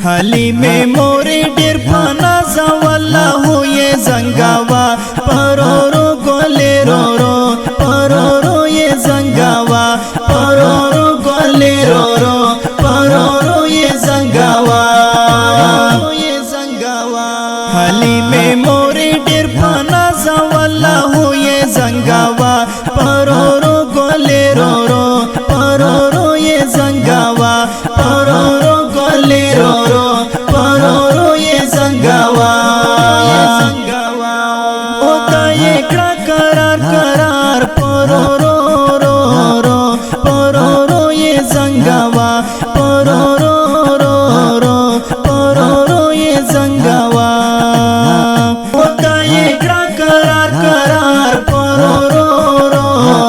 حلیمه موری ډیر پانا زوالا ہوئے زنگاوا پرورو گولی رو رو پرورو یہ زنگاوا پرورو گولی رو رو پرورو یہ زنگاوا حلیمه موری ډیر پانا زوالا ہوئے زنگاوا پرورو گولی رو رو پرورو یہ زنگاوا پرورو گولی رو رو پرورو یہ زنگاوا ہوتا یہ کڑا قرار قرار پرورو رو رو پرورو یہ زنگاوا پرورو رو رو پرورو یہ زنگاوا ہوتا یہ کڑا قرار قرار پرورو رو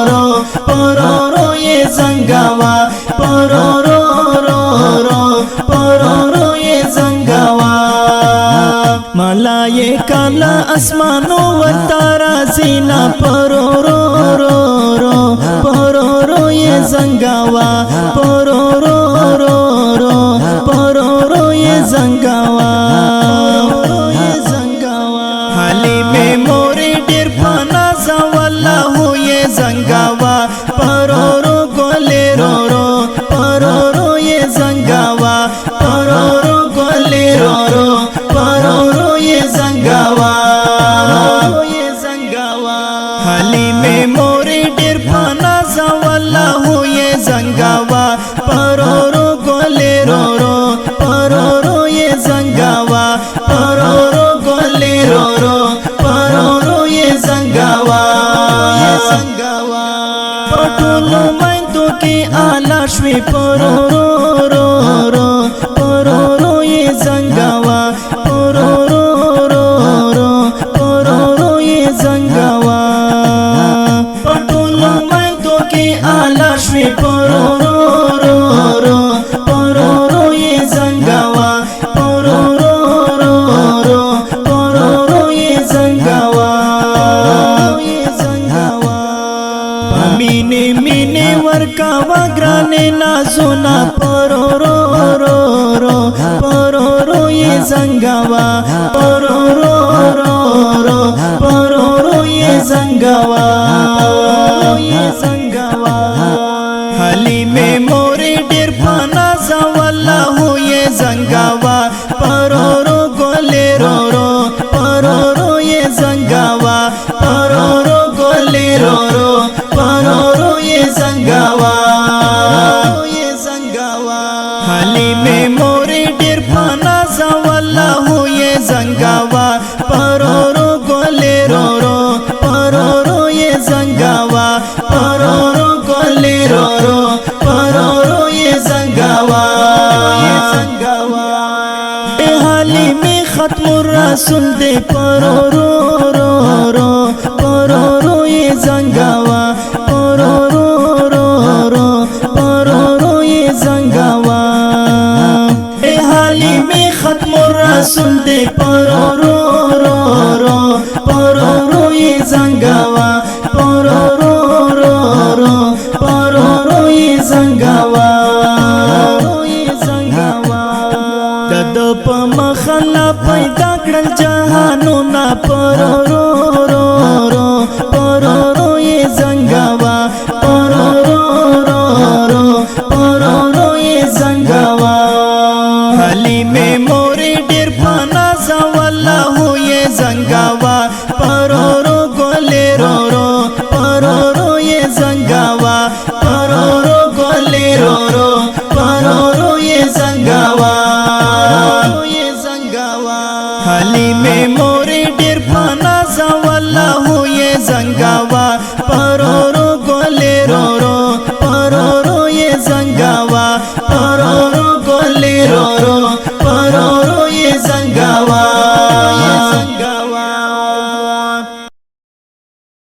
رو پرورو یہ زنگاوا پرورو رو رو پرورو یہ زنگاوا ملائکہ لا اسمانو ورتارا زینا پرورو رو رو پرورو یہ زنگاوا پرورو رو رو پرورو یہ زنگاوا حلیمه موری ډیر پانا زوالا ہوئے زنگاوا پرورو گولی رو رو پرورو یہ زنگاوا پرورو گولی رو رو پرورو یہ زنگاوا حلیمه موری ډیر پانا زوالا ہوئے زنگاوا پرورو گولی رو رو پرورو یہ زنگاوا پرورو گولی رو رو پرورو یہ زنگاوا پټولو مندو کی آلا شوی پرورو رو رو پرورو یہ زنگاوا پرورو رو رو پرورو یہ زنگاوا پټولو مندو کی آلا شوی پرورو رو رو پرورو یہ زنگاوا پرورو رو رو پرورو یہ زنگاوا مینی مینی ورکاوا گرانے نازونا پرورو رو رو پرورو یہ زنگاوا پرورو رو رو پرورو یہ زنگاوا حلیمه موری ډیر پانا زوالا ہوئے زنگاوا پرورو گولی رو رو پرورو یہ زنگاوا پرورو گولی رو رو پرورو یہ زنگاوا حلیمه موری ډیر پانا زوالا ہوئے زنگاوا پرورو گولی رو رو پرورو یہ زنگاوا پرورو گولی رو رو پرورو یہ زنگاوا حلیمه ختم الرسول دے پرورو رو رو پرورو یہ زنگاوا پرورو رو رو پرورو یہ زنگاوا حلیمه ختم الرسول دے پرورو رو رو پرورو یہ زنگاوا پرورو رو رو پرورو یہ زنگاوا دد په مخلا پیدا کړل جهانونه پرورو رو رو پرورو یہ زنگاوا پرورو رو رو پرورو یہ زنگاوا حلیمه موری ډیر پانا زوالا ہوئے زنگاوا پرورو گولی رو رو پرورو یہ زنگاوا پرورو گولی رو رو پرورو یہ زنگاوا حلیمه موری ډیر پانا زوالا ہوئے زنگاوا پرورو گولی رو رو پرورو یہ زنگاوا پرورو گولی رو رو